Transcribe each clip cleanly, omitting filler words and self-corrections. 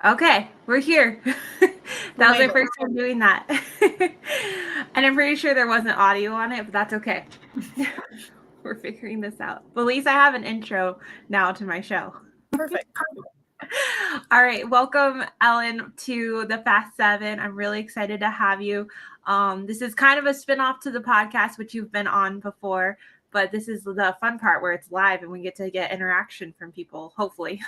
Okay, we're here. That was my first time doing that. And I'm pretty sure there wasn't audio on it, but that's okay. We're figuring this out. But at least I have an intro now to my show. Perfect. All right, welcome, Ellen, to the Fast Seven. I'm really excited to have you. This is kind of a spinoff to the podcast, which you've been on before, but this is the fun part where it's live and we get to get interaction from people, hopefully.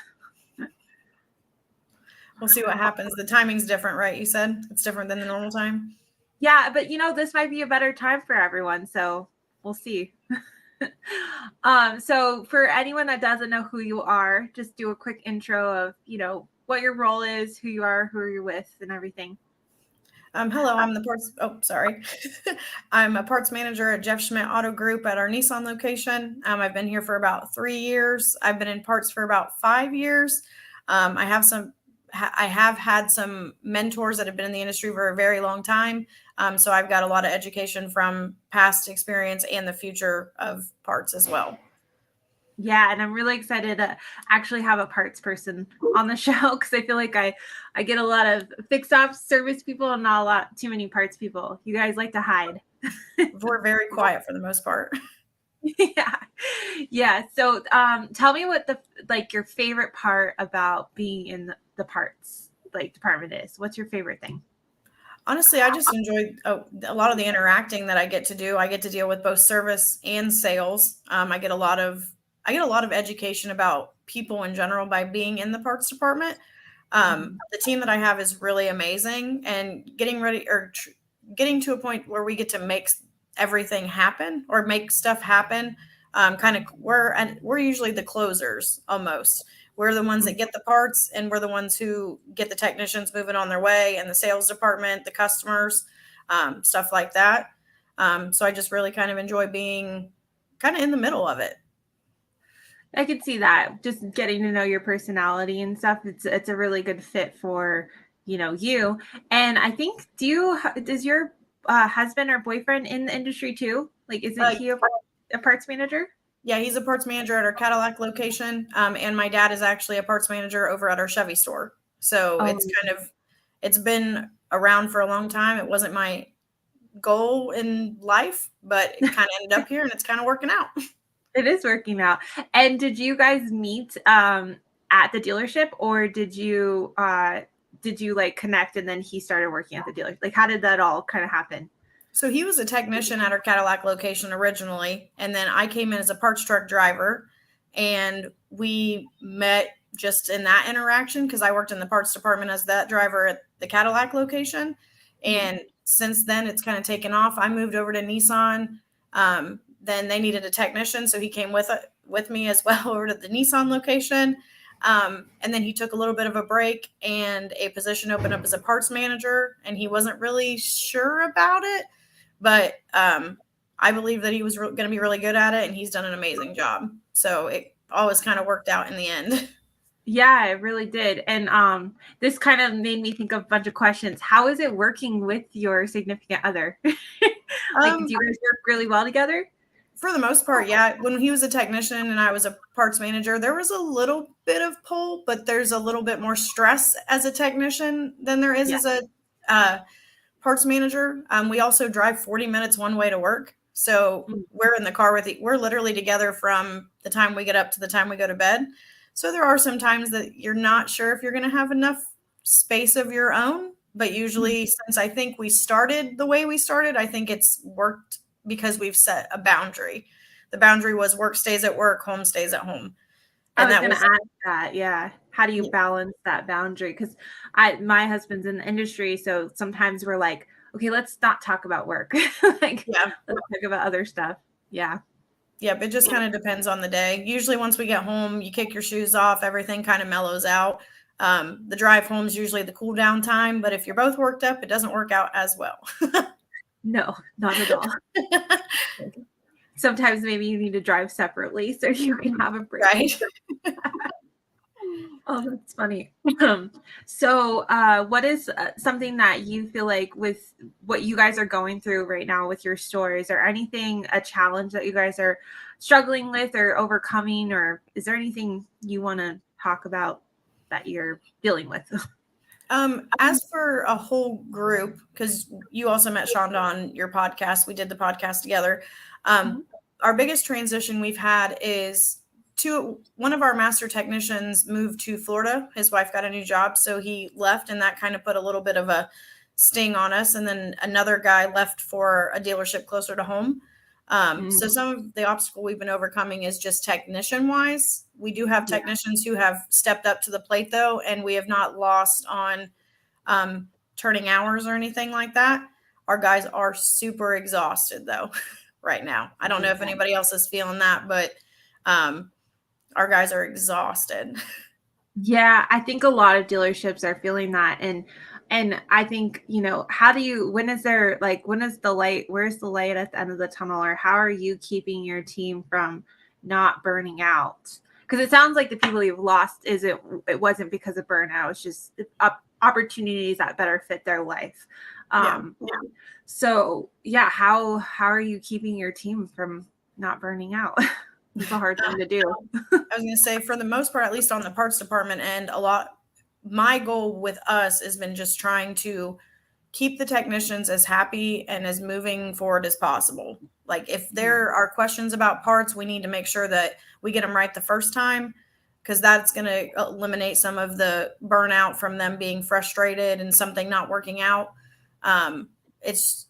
We'll see what happens. The timing's different, right? You said it's different than the normal time. Yeah, but this might be a better time for everyone, so we'll see. So for anyone that doesn't know who you are, just do a quick intro of, what your role is, who you are, who you're with, and everything. Hello, I'm the parts. Oh, sorry. I'm a parts manager at Jeff Schmitt Auto Group at our Nissan location. I've been here for about 3 years. I've been in parts for about 5 years. I have had some mentors that have been in the industry for a very long time. So I've got a lot of education from past experience and the future of parts as well. Yeah, and I'm really excited to actually have a parts person on the show because I feel like I get a lot of fixed ops service people and not too many parts people. You guys like to hide. We're very quiet for the most part. Yeah. So tell me what your favorite part about being in the parts department is. What's your favorite thing? Honestly, I just enjoy a lot of the interacting that I get to do. I get to deal with both service and sales. I get a lot of education about people in general by being in the parts department. The team that I have is really amazing, and getting to a point where we get to make everything happen or make stuff happen. We're usually the closers almost. We're the ones that get the parts, and we're the ones who get the technicians moving on their way, and the sales department, the customers, stuff like that. So I just really kind of enjoy being kind of in the middle of it. I could see that. Just getting to know your personality and stuff. It's a really good fit for you. And I think does your husband or boyfriend in the industry too? Isn't he a parts manager? Yeah, he's a parts manager at our Cadillac location, and my dad is actually a parts manager over at our Chevy store. So it's been around for a long time. It wasn't my goal in life, but it kind of ended up here, and it's kind of working out. It is working out. And did you guys meet at the dealership, or did you connect and then he started working at the dealership? How did that all kind of happen? So he was a technician at our Cadillac location originally, and then I came in as a parts truck driver, and we met just in that interaction because I worked in the parts department as that driver at the Cadillac location. And since then, it's kind of taken off. I moved over to Nissan. Then they needed a technician, so he came with me as well over to the Nissan location. And then he took a little bit of a break, and a position opened up as a parts manager, and he wasn't really sure about it. But I believe that he was going to be really good at it, and he's done an amazing job. So it always kind of worked out in the end. Yeah, it really did. And this kind of made me think of a bunch of questions. How is it working with your significant other? Do you guys work really well together? For the most part, yeah. When he was a technician and I was a parts manager, there was a little bit of pull, but there's a little bit more stress as a technician than there is as a parts manager. We also drive 40 minutes one way to work. So we're in the car we're literally together from the time we get up to the time we go to bed. So there are some times that you're not sure if you're going to have enough space of your own. But usually, since I think we started the way we started, I think it's worked because we've set a boundary. The boundary was work stays at work, home stays at home. And I was going to ask that. Yeah. How do you balance that boundary? Because my husband's in the industry, so sometimes we're like, okay, let's not talk about work. Let's talk about other stuff. Yeah. Yep, it just kind of depends on the day. Usually once we get home, you kick your shoes off, everything kind of mellows out. The drive home is usually the cool down time, but if you're both worked up, it doesn't work out as well. No, not at all. Sometimes maybe you need to drive separately so you can have a break. Right. Oh, that's funny. So what is something that you feel like with what you guys are going through right now with your store? Is there anything, a challenge that you guys are struggling with or overcoming, or is there anything you want to talk about that you're dealing with? As for a whole group, because you also met Shonda on your podcast, we did the podcast together. Mhm. Our biggest transition we've had is one of our master technicians moved to Florida. His wife got a new job, so he left, and that kind of put a little bit of a sting on us. And then another guy left for a dealership closer to home. So some of the obstacle we've been overcoming is just technician wise. We do have Yeah. technicians who have stepped up to the plate though, and we have not lost on turning hours or anything like that. Our guys are super exhausted though right now. I don't know if anybody else is feeling that, but our guys are exhausted. Yeah, I think a lot of dealerships are feeling that. And I think, how do you when is there like when is the light where's the light at the end of the tunnel, or how are you keeping your team from not burning out? Because it sounds like the people you've lost it wasn't because of burnout, it's just opportunities that better fit their life. Yeah. So yeah, how are you keeping your team from not burning out? It's a hard thing to do. I was going to say, for the most part, at least on the parts department end, my goal with us has been just trying to keep the technicians as happy and as moving forward as possible. Like if there are questions about parts, we need to make sure that we get them right the first time, because that's going to eliminate some of the burnout from them being frustrated and something not working out. It's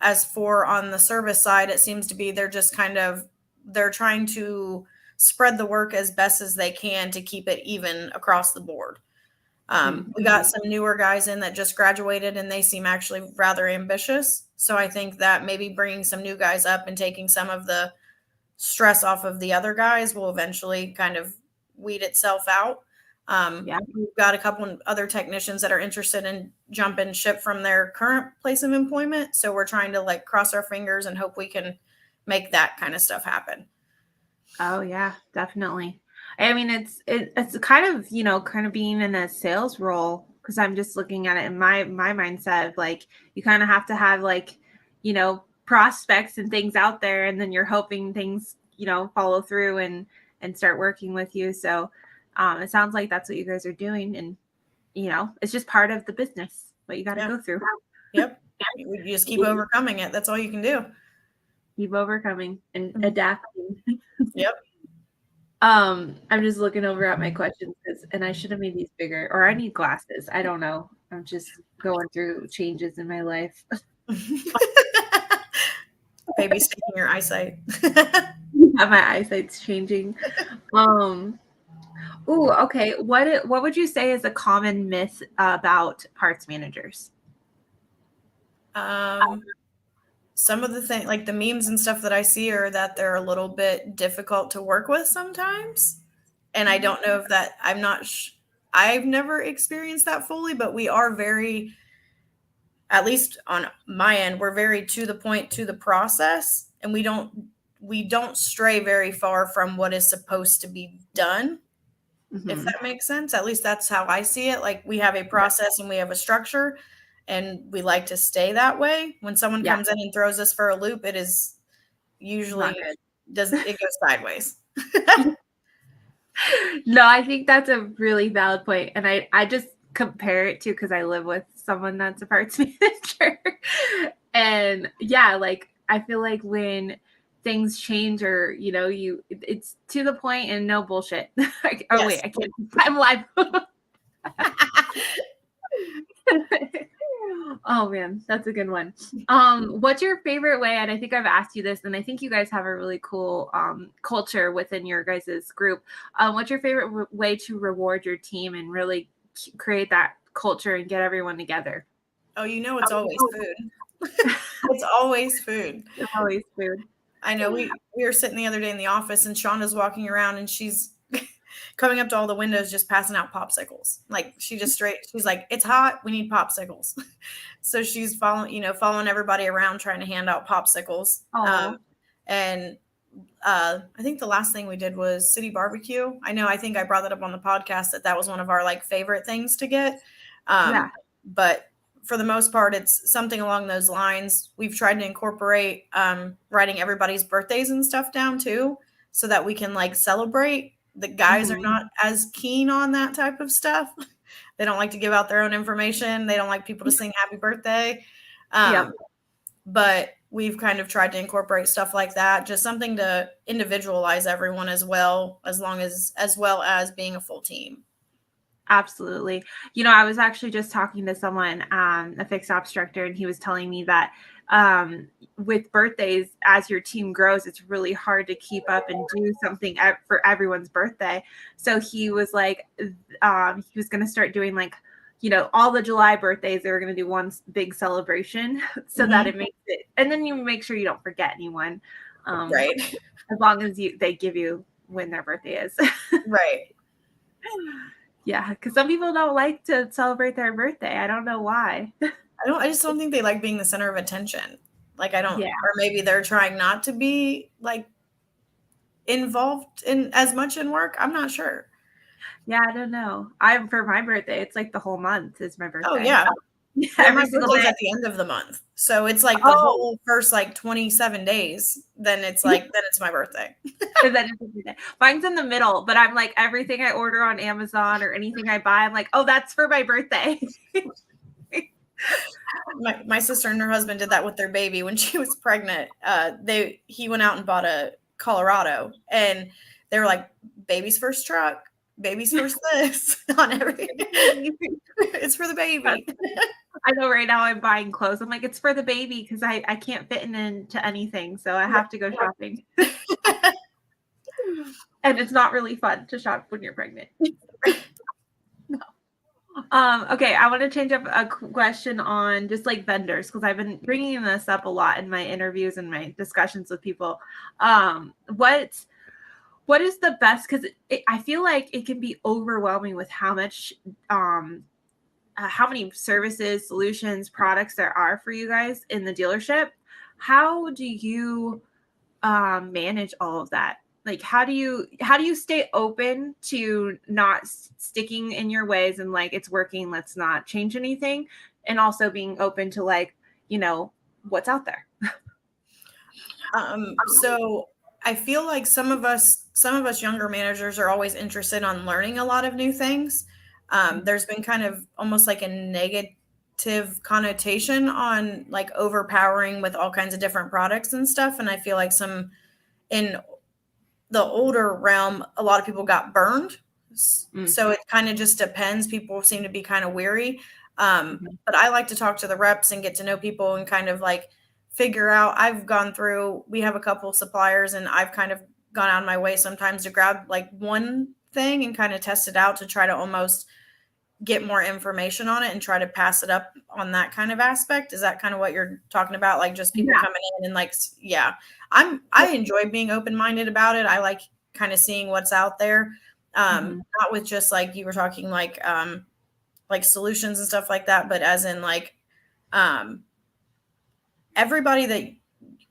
as for on the service side, it seems to be they're trying to spread the work as best as they can to keep it even across the board. We got some newer guys in that just graduated and they seem actually rather ambitious. So I think that maybe bringing some new guys up and taking some of the stress off of the other guys will eventually kind of weed itself out. We've got a couple of other technicians that are interested in jumping ship from their current place of employment. So we're trying to like cross our fingers and hope we can make that kind of stuff happen. Oh yeah, definitely. I mean, it's kind of being in a sales role, because I'm just looking at it in my mindset. Like you kind of have to have like, prospects and things out there, and then you're hoping things, follow through and start working with you. So, it sounds like that's what you guys are doing, and it's just part of the business what you got to go through. Yep. You just keep overcoming it. That's all you can do. Keep overcoming and adapting. Yep. I'm just looking over at my questions and I should have made these bigger, or I need glasses. I don't know. I'm just going through changes in my life. Baby's taking your eyesight. My eyesight's changing. Okay. What would you say is a common myth about parts managers? Some of the things, like the memes and stuff that I see, are that they're a little bit difficult to work with sometimes. And I don't know if that, I've never experienced that fully, but we are very, at least on my end, we're very to the point, to the process. And we don't stray very far from what is supposed to be done. If that makes sense. At least that's how I see it. Like we have a process and we have a structure, and we like to stay that way. When someone comes in and throws us for a loop, it is usually it goes sideways. No, I think that's a really valid point. And I just compare it to, because I live with someone that's a parts manager. And yeah, like I feel like when things change, or it's to the point and no bullshit. Wait, I can't. I'm live. Oh man, that's a good one. What's your favorite way? And I think I've asked you this, and I think you guys have a really cool culture within your guys' group. What's your favorite way to reward your team and really create that culture and get everyone together? Oh, it's always food. It's always food. It's always food. I know we were sitting the other day in the office, and Shonda's walking around and she's coming up to all the windows just passing out popsicles. Like she's like, it's hot, we need popsicles. So she's following everybody around trying to hand out popsicles. And I think the last thing we did was city barbecue. I think I brought that up on the podcast, that was one of our like favorite things to get. But for the most part, it's something along those lines. We've tried to incorporate writing everybody's birthdays and stuff down too, so that we can like celebrate. The guys are not as keen on that type of stuff, They don't like to give out their own information. They don't like people to sing happy birthday. Yep. But we've kind of tried to incorporate stuff like that, just something to individualize everyone as well as being a full team. Absolutely. I was actually just talking to someone, a fixed ops director, and he was telling me that with birthdays, as your team grows, it's really hard to keep up and do something for everyone's birthday. So he was like, he was going to start doing like, all the July birthdays, they were going to do one big celebration so that it makes it, and then you make sure you don't forget anyone. Right. As long as they give you when their birthday is. Right. Yeah, because some people don't like to celebrate their birthday. I don't know why. I just don't think they like being the center of attention. Like or maybe they're trying not to be like involved in as much in work. I'm not sure. Yeah, I don't know. For my birthday, it's like the whole month is my birthday. Oh yeah. Every single day at the end of the month. So it's like the whole first like 27 days. Then it's like, then it's my birthday. Mine's in the middle, but I'm like, everything I order on Amazon or anything I buy, I'm like, oh, that's for my birthday. My sister and her husband did that with their baby when she was pregnant. He went out and bought a Colorado, and they were like, baby's first truck, baby's first this on everything. It's for the baby. I know right now I'm buying clothes. I'm like, it's for the baby because I can't fit into anything. So I have to go shopping. And it's not really fun to shop when you're pregnant. No. Okay, I want to change up a question on just like vendors, because I've been bringing this up a lot in my interviews and my discussions with people. What is the best? Because I feel like it can be overwhelming with how much how many services, solutions, products there are for you guys in the dealership. How do you manage all of that? Like, how do you stay open to not sticking in your ways and like, it's working, let's not change anything, and also being open to like, what's out there? So I feel like some of us younger managers are always interested on learning a lot of new things. There's been kind of almost like a negative connotation on like overpowering with all kinds of different products and stuff. And I feel like in the older realm, a lot of people got burned. So it kind of just depends. People seem to be kind of weary. But I like to talk to the reps and get to know people and kind of like figure out. We have a couple suppliers, and I've kind of gone out of my way sometimes to grab like one thing and kind of test it out to try to almost get more information on it and try to pass it up on that kind of aspect. Is that kind of what you're talking about? Like just people coming in and like, yeah, I enjoy being open-minded about it. I like kind of seeing what's out there. Not with just like you were talking like solutions and stuff like that, but as in like, everybody that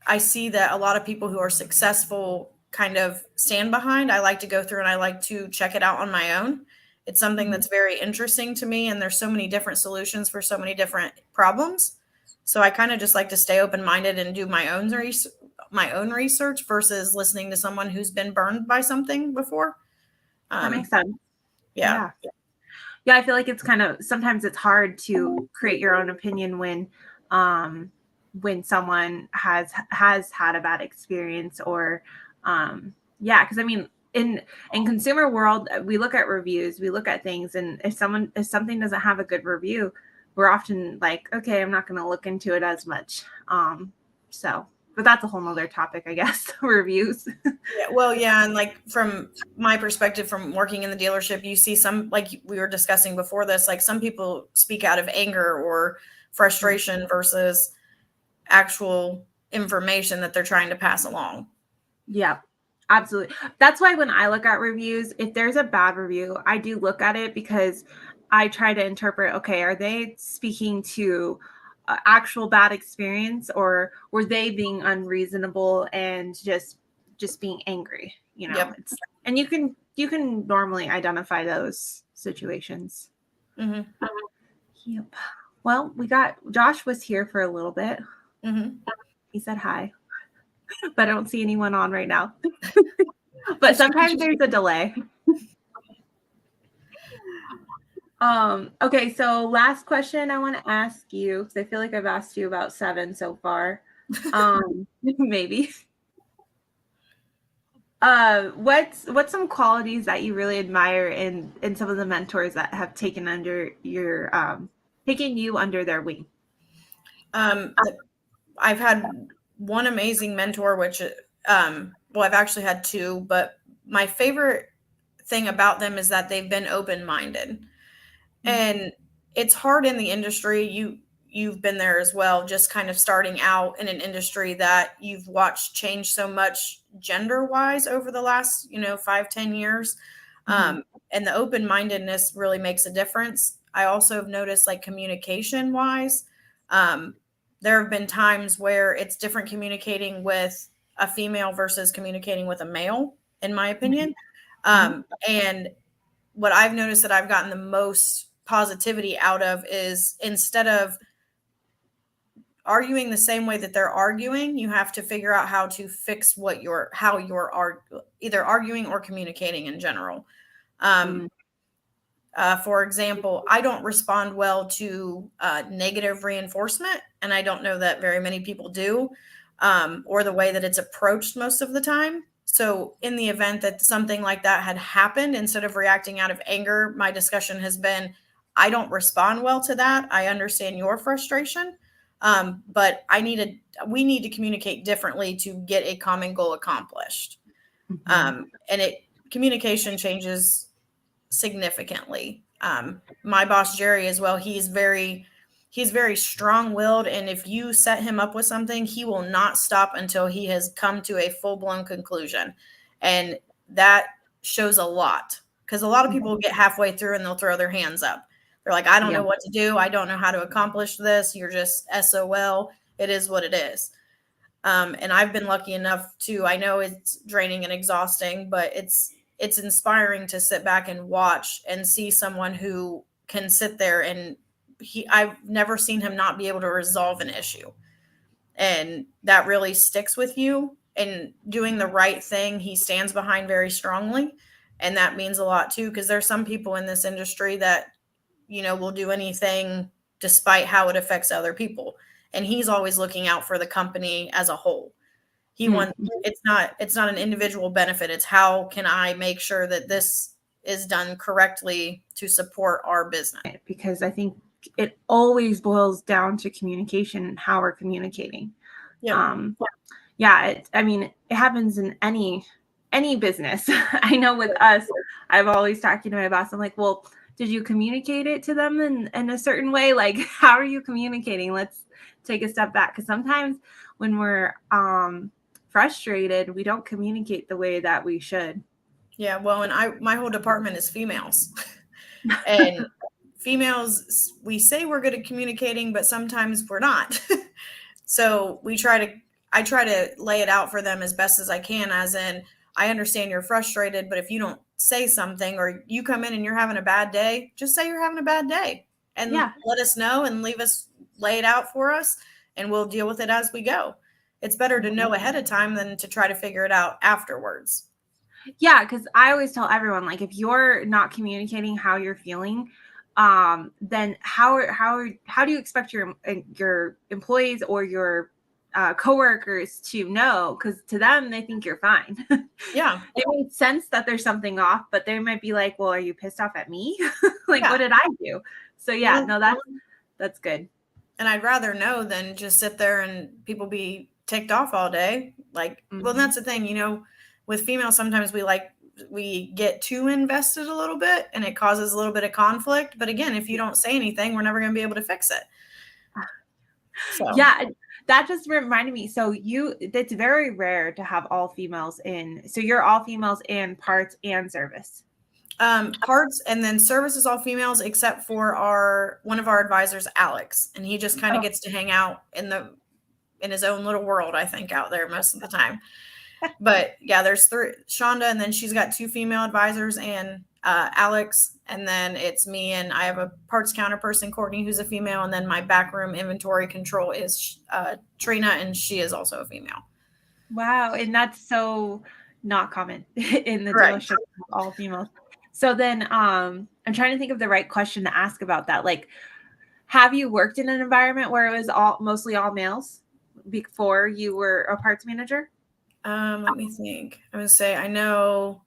I see that a lot of people who are successful kind of stand behind, I like to go through and I like to check it out on my own. It's something that's very interesting to me, and there's so many different solutions for so many different problems. So I kind of just like to stay open-minded and do my own research versus listening to someone who's been burned by something before. That makes sense. Yeah. I feel like it's sometimes it's hard to create your own opinion when someone has had a bad experience or because I mean, in consumer world, we look at reviews, we look at things, and if something doesn't have a good review, we're often like, okay, I'm not going to look into it as much. But that's a whole nother topic, I guess. Reviews. And like from my perspective, from working in the dealership, you see some, like we were discussing before this, like some people speak out of anger or frustration versus actual information that they're trying to pass along. Yeah, absolutely. That's why when I look at reviews, if there's a bad review, I do look at it because I try to interpret, okay, are they speaking to actual bad experience, or were they being unreasonable and just being angry? Yep. And you can normally identify those situations. Yep. Well, Josh was here for a little bit. He said hi, but I don't see anyone on right now. But sometimes there's a delay. Okay, so last question I want to ask you, because I feel like I've asked you about 7 so far. Maybe. What's some qualities that you really admire in some of the mentors that have taken under your taken you under their wing? I've had one amazing mentor, which, well, I've actually had two, but my favorite thing about them is that they've been open-minded. And it's hard in the industry. You've been there as well, just kind of starting out in an industry that you've watched change so much gender wise over the last 5-10 years. And the open-mindedness really makes a difference. I also have noticed, like, communication wise, there have been times where it's different communicating with a female versus communicating with a male, in my opinion. And what I've noticed that I've gotten the most positivity out of is, instead of arguing the same way that they're arguing, you have to figure out how to fix how you're either arguing or communicating in general. For example, I don't respond well to negative reinforcement, and I don't know that very many people do, or the way that it's approached most of the time. So in the event that something like that had happened, instead of reacting out of anger, my discussion has been, I don't respond well to that. I understand your frustration, but we need to communicate differently to get a common goal accomplished. And communication changes significantly. My boss Jerry as well, he's very strong-willed, and if you set him up with something, he will not stop until he has come to a full-blown conclusion. And that shows a lot, because a lot of people get halfway through and they'll throw their hands up. They're like, I don't know what to do. I don't know how to accomplish this. You're just SOL. It is what it is. And I've been lucky enough to, I know it's draining and exhausting, but it's inspiring to sit back and watch and see someone who can sit there and I've never seen him not be able to resolve an issue. And that really sticks with you. And doing the right thing, he stands behind very strongly. And that means a lot too, because there's some people in this industry that, will do anything despite how it affects other people. And he's always looking out for the company as a whole. He wants, it's not an individual benefit. It's, how can I make sure that this is done correctly to support our business? Because I think it always boils down to communication and how we're communicating. It happens in any business. I know with us, I've always talking to my boss. I'm like, well, did you communicate it to them in a certain way? Like, how are you communicating? Let's take a step back. Because sometimes when we're frustrated, we don't communicate the way that we should. Yeah, well, and my whole department is females. And females, we say we're good at communicating, but sometimes we're not. So I try to lay it out for them as best as I can, as in, I understand you're frustrated, but if you don't say something, or you come in and you're having a bad day, just say you're having a bad day and let us know and lay it out for us, and we'll deal with it as we go. It's better to know ahead of time than to try to figure it out afterwards. Yeah, because I always tell everyone, like, if you're not communicating how you're feeling, then how do you expect your employees or your coworkers to know? Because to them, they think you're fine. Yeah, it makes sense that there's something off, but they might be like, "Well, are you pissed off at me? Like, what did I do?" So that's good. And I'd rather know than just sit there and people be ticked off all day. Like, well, that's the thing, with females, sometimes we get too invested a little bit, and it causes a little bit of conflict. But again, if you don't say anything, we're never going to be able to fix it. So. Yeah, that just reminded me. So it's very rare to have all females in. So you're all females in parts and service. Parts, and then service is all females except for one of our advisors, Alex, and he just kind of gets to hang out in his own little world, I think, out there most of the time. But yeah, there's 3, Shonda, and then she's got 2 female advisors, and Alex, and then it's me, and I have a parts counter person, Courtney, who's a female, and then my backroom inventory control is Trina, and she is also a female. Wow, and that's so not common in the dealership, all females. So then, I'm trying to think of the right question to ask about that. Like, have you worked in an environment where it was mostly all males before you were a parts manager? Let me think. I would say I know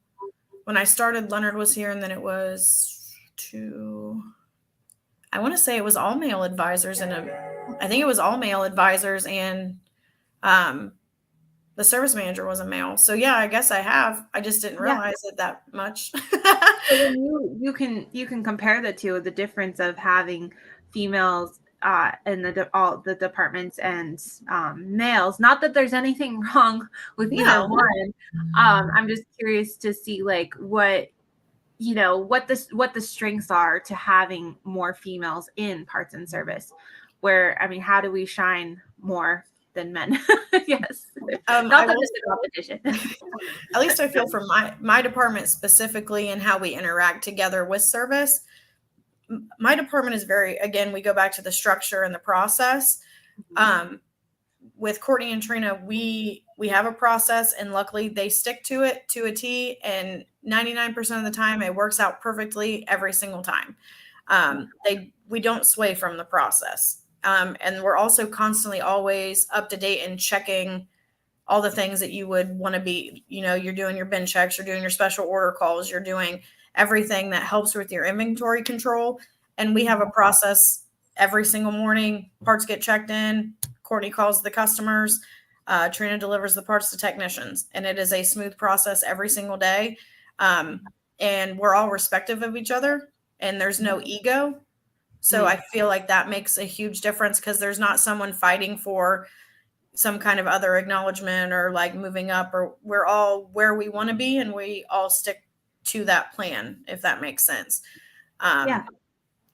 when I started, Leonard was here, and then it was I want to say it was all male advisors, and I think it was all male advisors, and the service manager was a male. So yeah, I guess I have. I just didn't realize it that much. So then you can compare the two, the difference of having females in all the departments and males. Not that there's anything wrong with either one. I'm just curious to see like what the strengths are to having more females in parts and service. Where, I mean, how do we shine more than men? Yes. Not that it's a competition. At least I feel for my department specifically and how we interact together with service. My department is again, we go back to the structure and the process. With Courtney and Trina, we have a process, and luckily they stick to it to a T, and 99% of the time it works out perfectly every single time. We don't sway from the process. And we're also constantly always up to date and checking all the things that you would want to be, you're doing your bin checks, you're doing your special order calls, you're doing everything that helps with your inventory control. And we have a process every single morning. Parts get checked in. Courtney calls the customers. Trina delivers the parts to technicians. And it is a smooth process every single day. And we're all respectful of each other, and there's no ego. So I feel like that makes a huge difference, because there's not someone fighting for some kind of other acknowledgement or like moving up, or we're all where we want to be, and we all stick to that plan, if that makes sense.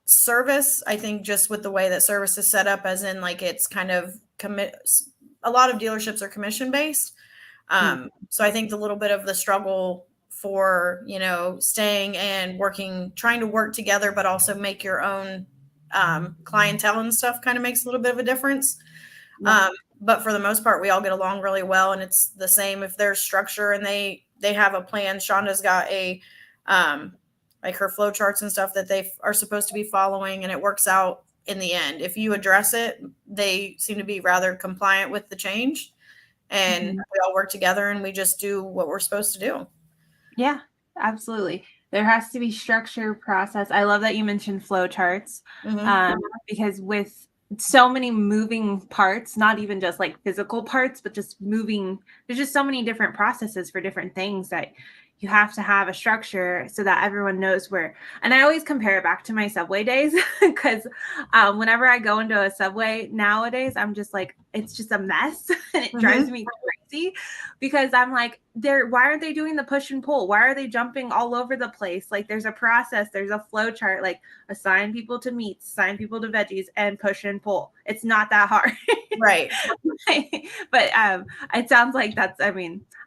Service, I think, just with the way that service is set up, as in like it's kind of a lot of dealerships are commission based. So I think the little bit of the struggle for, staying and working, trying to work together, but also make your own clientele and stuff kind of makes a little bit of a difference. But for the most part, we all get along really well, and it's the same if there's structure and they have a plan. Shonda's got a like her flow charts and stuff that they are supposed to be following, and it works out in the end. If you address it, they seem to be rather compliant with the change, and we all work together and we just do what we're supposed to do. Yeah, absolutely. There has to be structure, process. I love that you mentioned flow charts, because with so many moving parts, not even just like physical parts, but just moving, there's just so many different processes for different things that you have to have a structure so that everyone knows where. And I always compare it back to my Subway days, because whenever I go into a Subway nowadays, I'm just like, it's just a mess, and it drives me crazy, because I'm like, why aren't they doing the push and pull? Why are they jumping all over the place? Like, there's a process, there's a flow chart, like assign people to meats, assign people to veggies, and push and pull. It's not that hard. Right. But it sounds like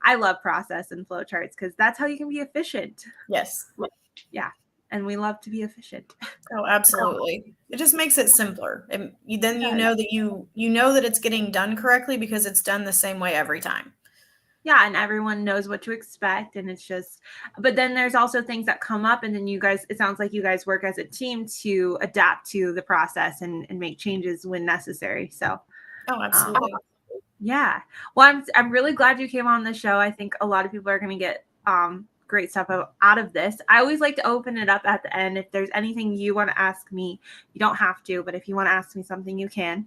I love process and flow charts, because that's how you can be efficient. Yes. Yeah. And we love to be efficient. Oh, absolutely. It just makes it simpler. And then you know that you know that it's getting done correctly, because it's done the same way every time. Yeah, and everyone knows what to expect, and it's just, but then there's also things that come up, and then it sounds like you guys work as a team to adapt to the process and make changes when necessary. So, oh, absolutely. Yeah. Well, I'm really glad you came on the show. I think a lot of people are going to get great stuff out of this. I always like to open it up at the end. If there's anything you want to ask me, you don't have to, but if you want to ask me something, you can.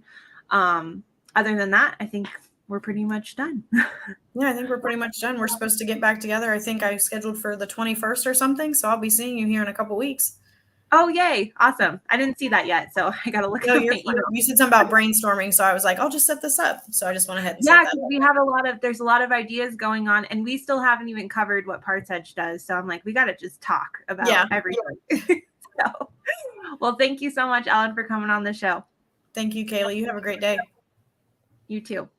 Other than that, I think we're pretty much done. Yeah, I think we're pretty much done. We're supposed to get back together. I think I scheduled for the 21st or something. So I'll be seeing you here in a couple weeks. Oh, yay. Awesome. I didn't see that yet, so I got to look at my email. You said something about brainstorming, so I was like, I'll just set this up. So I just went ahead and set that up. We have there's a lot of ideas going on, and we still haven't even covered what Parts Edge does. So I'm like, we got to just talk about everything. So, well, thank you so much, Ellen, for coming on the show. Thank you, Kaylee. You have a great day. You too.